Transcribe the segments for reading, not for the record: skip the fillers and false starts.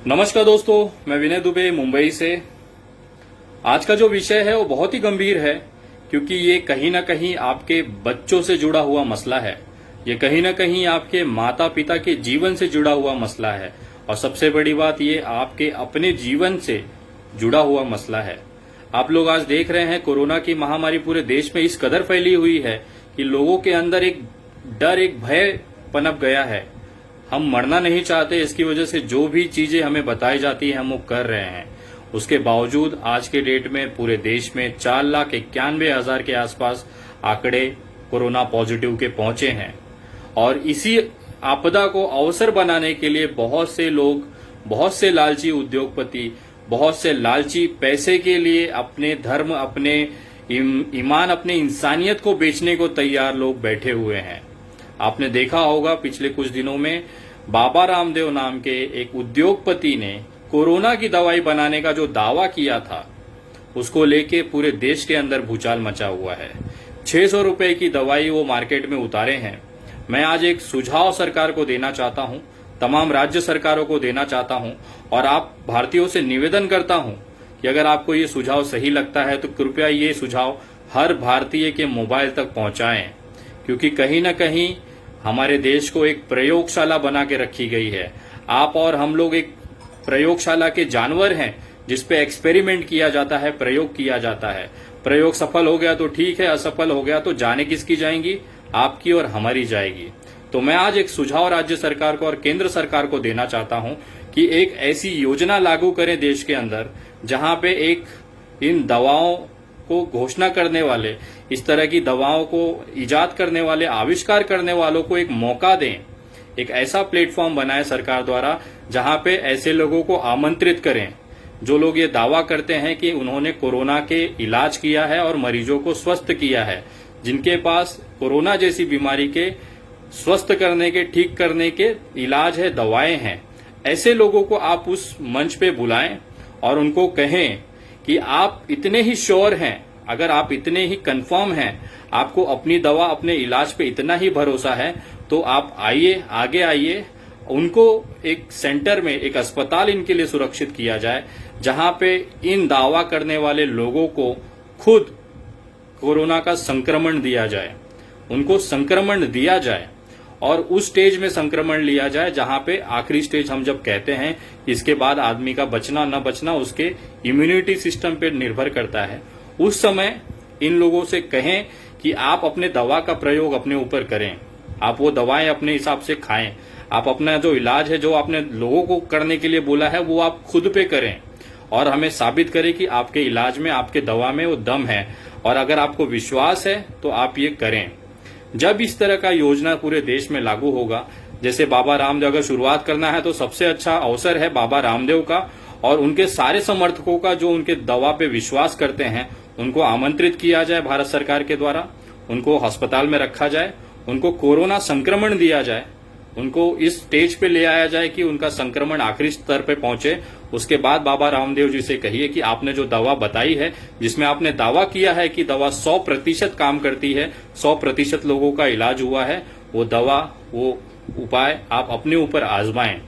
नमस्कार दोस्तों, मैं विनय दुबे मुंबई से। आज का जो विषय है वो बहुत ही गंभीर है, क्योंकि ये कहीं ना कहीं आपके बच्चों से जुड़ा हुआ मसला है। ये कहीं ना कहीं आपके माता पिता के जीवन से जुड़ा हुआ मसला है, और सबसे बड़ी बात ये आपके अपने जीवन से जुड़ा हुआ मसला है। आप लोग आज देख रहे हैं कोरोना की महामारी पूरे देश में इस कदर फैली हुई है कि लोगों के अंदर एक डर, एक भय पनप गया है। हम मरना नहीं चाहते, इसकी वजह से जो भी चीजें हमें बताई जाती है हम वो कर रहे हैं। उसके बावजूद आज के डेट में पूरे देश में 4,91,000 के आसपास आंकड़े कोरोना पॉजिटिव के पहुंचे हैं। और इसी आपदा को अवसर बनाने के लिए बहुत से लोग, बहुत से लालची उद्योगपति, बहुत से लालची पैसे के लिए अपने धर्म, अपने ईमान, अपने इंसानियत को बेचने को तैयार लोग बैठे हुए हैं। आपने देखा होगा पिछले कुछ दिनों में बाबा रामदेव नाम के एक उद्योगपति ने कोरोना की दवाई बनाने का जो दावा किया था, उसको लेके पूरे देश के अंदर भूचाल मचा हुआ है। 600 रुपए की दवाई वो मार्केट में उतारे हैं। मैं आज एक सुझाव सरकार को देना चाहता हूं, तमाम राज्य सरकारों को देना चाहता हूं, और आप भारतीयों से निवेदन करता हूं कि अगर आपको ये सुझाव सही लगता है तो कृपया ये सुझाव हर भारतीय के मोबाइल तक पहुंचाएं, क्योंकि कहीं न कहीं हमारे देश को एक प्रयोगशाला बना के रखी गई है। आप और हम लोग एक प्रयोगशाला के जानवर हैं, जिसपे एक्सपेरिमेंट किया जाता है, प्रयोग किया जाता है। प्रयोग सफल हो गया तो ठीक है, असफल हो गया तो जाने किसकी जाएंगी? आपकी और हमारी जाएगी। तो मैं आज एक सुझाव राज्य सरकार को और केंद्र सरकार को देना चाहता हूं कि एक ऐसी योजना लागू करें देश के अंदर, जहां पे एक इन दवाओं को घोषणा करने वाले, इस तरह की दवाओं को इजाद करने वाले, आविष्कार करने वालों को एक मौका दें। एक ऐसा प्लेटफॉर्म बनाए सरकार द्वारा जहां पे ऐसे लोगों को आमंत्रित करें जो लोग ये दावा करते हैं कि उन्होंने कोरोना के इलाज किया है और मरीजों को स्वस्थ किया है, जिनके पास कोरोना जैसी बीमारी के स्वस्थ करने के, ठीक करने के इलाज है, दवाएं हैं। ऐसे लोगों को आप उस मंच पे बुलाएं और उनको कहें कि आप इतने ही श्योर हैं, अगर आप इतने ही कंफर्म हैं, आपको अपनी दवा, अपने इलाज पे इतना ही भरोसा है, तो आप आइए, आगे आइए। उनको एक सेंटर में, एक अस्पताल इनके लिए सुरक्षित किया जाए, जहां पे इन दावा करने वाले लोगों को खुद कोरोना का संक्रमण दिया जाए, उनको संक्रमण दिया जाए, और उस स्टेज में संक्रमण लिया जाए जहां पे आखिरी स्टेज हम जब कहते हैं, इसके बाद आदमी का बचना न बचना उसके इम्यूनिटी सिस्टम पे निर्भर करता है। उस समय इन लोगों से कहें कि आप अपने दवा का प्रयोग अपने ऊपर करें, आप वो दवाएं अपने हिसाब से खाएं, आप अपना जो इलाज है, जो आपने लोगों को करने के लिए बोला है, वो आप खुद पे करें, और हमें साबित करें कि आपके इलाज में, आपके दवा में वो दम है। और अगर आपको विश्वास है तो आप ये करें। जब इस तरह का योजना पूरे देश में लागू होगा, जैसे बाबा रामदेव, अगर शुरुआत करना है तो सबसे अच्छा अवसर है बाबा रामदेव का और उनके सारे समर्थकों का, जो उनके दवा पे विश्वास करते हैं, उनको आमंत्रित किया जाए भारत सरकार के द्वारा, उनको अस्पताल में रखा जाए, उनको कोरोना संक्रमण दिया जाए, उनको इस स्टेज पे ले आया जाए कि उनका संक्रमण आखिरी स्तर पे पहुंचे। उसके बाद बाबा रामदेव जी से कहिए कि आपने जो दवा बताई है, जिसमें आपने दावा किया है कि दवा 100% काम करती है, 100% लोगों का इलाज हुआ है, वो दवा, वो उपाय आप अपने ऊपर आजमाएं।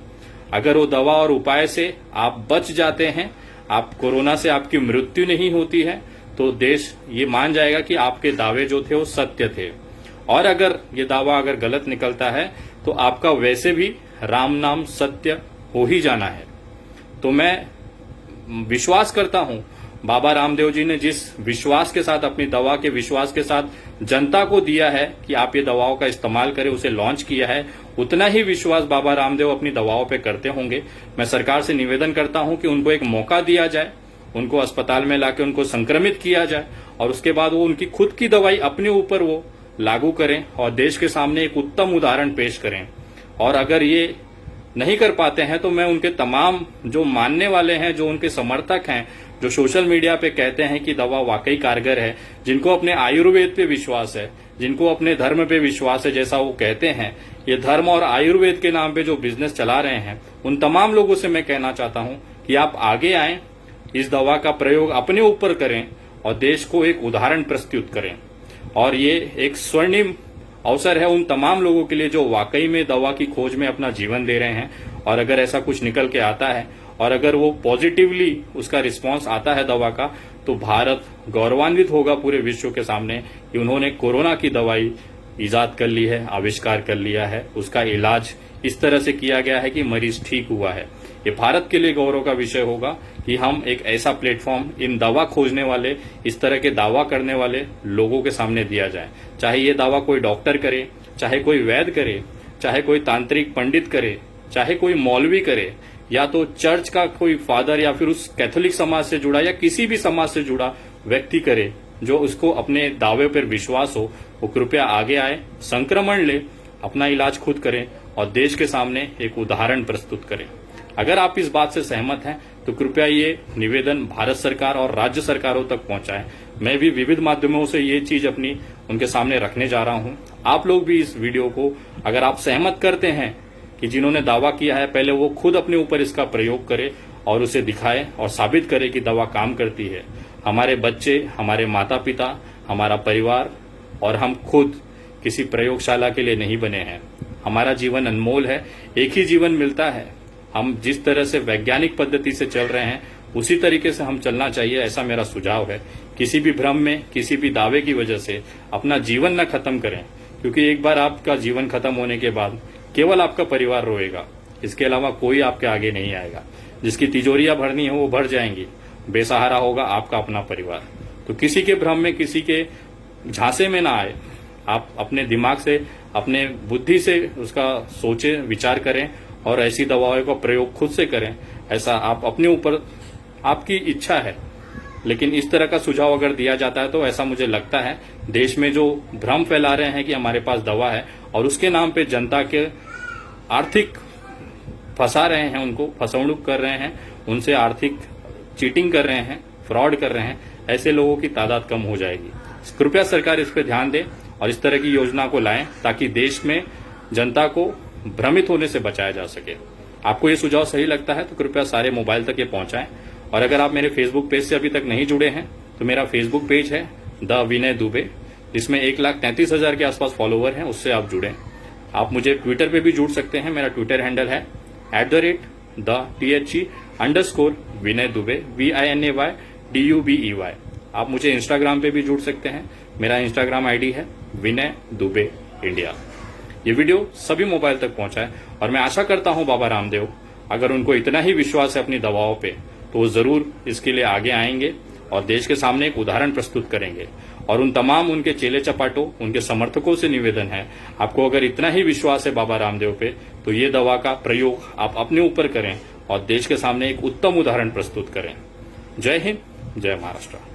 अगर वो दवा और उपाय से आप बच जाते हैं, आप कोरोना से आपकी मृत्यु नहीं होती है, तो देश ये मान जाएगा कि आपके दावे जो थे वो सत्य थे। और अगर ये दावा अगर गलत निकलता है तो आपका वैसे भी राम नाम सत्य हो ही जाना है। तो मैं विश्वास करता हूं, बाबा रामदेव जी ने जिस विश्वास के साथ, अपनी दवा के विश्वास के साथ जनता को दिया है कि आप ये दवाओं का इस्तेमाल करें, उसे लॉन्च किया है, उतना ही विश्वास बाबा रामदेव अपनी दवाओं पे करते होंगे। मैं सरकार से निवेदन करता हूं कि उनको एक मौका दिया जाए, उनको अस्पताल में लाके उनको संक्रमित किया जाए, और उसके बाद वो उनकी खुद की दवाई अपने ऊपर वो लागू करें और देश के सामने एक उत्तम उदाहरण पेश करें। और अगर ये नहीं कर पाते हैं तो मैं उनके तमाम जो मानने वाले हैं, जो उनके समर्थक हैं, जो सोशल मीडिया पे कहते हैं कि दवा वाकई कारगर है, जिनको अपने आयुर्वेद पे विश्वास है, जिनको अपने धर्म पे विश्वास है, जैसा वो कहते हैं, ये धर्म और आयुर्वेद के नाम पे जो बिजनेस चला रहे हैं, उन तमाम लोगों से मैं कहना चाहता हूं कि आप आगे आएं, इस दवा का प्रयोग अपने ऊपर करें और देश को एक उदाहरण प्रस्तुत करें। और ये एक स्वर्णिम अवसर है उन तमाम लोगों के लिए जो वाकई में दवा की खोज में अपना जीवन दे रहे हैं और अगर ऐसा कुछ निकल के आता है और अगर वो पॉजिटिवली उसका रिस्पांस आता है दवा का, तो भारत गौरवान्वित होगा पूरे विश्व के सामने कि उन्होंने कोरोना की दवाई इजाद कर ली है, आविष्कार कर लिया है, उसका इलाज इस तरह से किया गया है कि मरीज ठीक हुआ है। ये भारत के लिए गौरव का विषय होगा कि हम एक ऐसा प्लेटफॉर्म इन दवा खोजने वाले, इस तरह के दावा करने वाले लोगों के सामने दिया जाए। चाहे ये दावा कोई डॉक्टर करे, चाहे कोई वैद्य करे, चाहे कोई तांत्रिक पंडित करे, चाहे कोई मौलवी करे, या तो चर्च का कोई फादर या फिर उस कैथोलिक समाज से जुड़ा या किसी भी समाज से जुड़ा व्यक्ति करे, जो उसको अपने दावे पर विश्वास हो, वो कृपया आगे आए, संक्रमण ले, अपना इलाज खुद करें और देश के सामने एक उदाहरण प्रस्तुत करें। अगर आप इस बात से सहमत हैं तो कृपया ये निवेदन भारत सरकार और राज्य सरकारों तक पहुंचाएं। मैं भी विविध माध्यमों से ये चीज अपनी उनके सामने रखने जा रहा हूं। आप लोग भी इस वीडियो को अगर आप सहमत करते हैं कि जिन्होंने दावा किया है, पहले वो खुद अपने ऊपर इसका प्रयोग करें और उसे दिखाए और साबित करे कि दवा काम करती है। हमारे बच्चे, हमारे माता पिता, हमारा परिवार और हम खुद किसी प्रयोगशाला के लिए नहीं बने हैं। हमारा जीवन अनमोल है, एक ही जीवन मिलता है। हम जिस तरह से वैज्ञानिक पद्धति से चल रहे हैं उसी तरीके से हम चलना चाहिए, ऐसा मेरा सुझाव है। किसी भी भ्रम में, किसी भी दावे की वजह से अपना जीवन न खत्म करें, क्योंकि एक बार आपका जीवन खत्म होने के बाद केवल आपका परिवार रोएगा, इसके अलावा कोई आपके आगे नहीं आएगा। जिसकी तिजोरियां भरनी हो वो भर जाएंगी, बेसहारा होगा आपका अपना परिवार। तो किसी के भ्रम में, किसी के झांसे में ना आए। आप अपने दिमाग से, अपने बुद्धि से उसका सोचें, विचार करें और ऐसी दवाओं का प्रयोग खुद से करें। ऐसा आप अपने ऊपर, आपकी इच्छा है, लेकिन इस तरह का सुझाव अगर दिया जाता है तो ऐसा मुझे लगता है देश में जो भ्रम फैला रहे हैं कि हमारे पास दवा है और उसके नाम पे जनता के आर्थिक फंसा रहे हैं, उनको फसवणुक कर रहे हैं, उनसे आर्थिक चीटिंग कर रहे हैं, फ्रॉड कर रहे हैं, ऐसे लोगों की तादाद कम हो जाएगी। कृपया सरकार इस पर ध्यान दे और इस तरह की योजना को लाएं ताकि देश में जनता को भ्रमित होने से बचाया जा सके। आपको ये सुझाव सही लगता है तो कृपया सारे मोबाइल तक ये पहुंचाएं। और अगर आप मेरे फेसबुक पेज से अभी तक नहीं जुड़े हैं तो मेरा फेसबुक पेज है द विनय दुबे, जिसमें 1,33,000 के आसपास फॉलोवर हैं, उससे आप जुड़ें। आप मुझे ट्विटर पे भी जुड़ सकते हैं। मेरा ट्विटर हैंडल है @THE_Vinay Dubey VINAYDUBEY। आप मुझे इंस्टाग्राम पे भी जुड़ सकते हैं। मेरा इंस्टाग्राम आईडी है विनय दुबे इंडिया। ये वीडियो सभी मोबाइल तक पहुंचाए और मैं आशा करता हूं बाबा रामदेव, अगर उनको इतना ही विश्वास है अपनी दवाओं पे, तो वो जरूर इसके लिए आगे आएंगे और देश के सामने एक उदाहरण प्रस्तुत करेंगे। और उन तमाम उनके चेले चपाटों, उनके समर्थकों से निवेदन है, आपको अगर इतना ही विश्वास है बाबा रामदेव पे, तो ये दवा का प्रयोग आप अपने ऊपर करें और देश के सामने एक उत्तम उदाहरण प्रस्तुत करें। जय हिंद, जय महाराष्ट्र।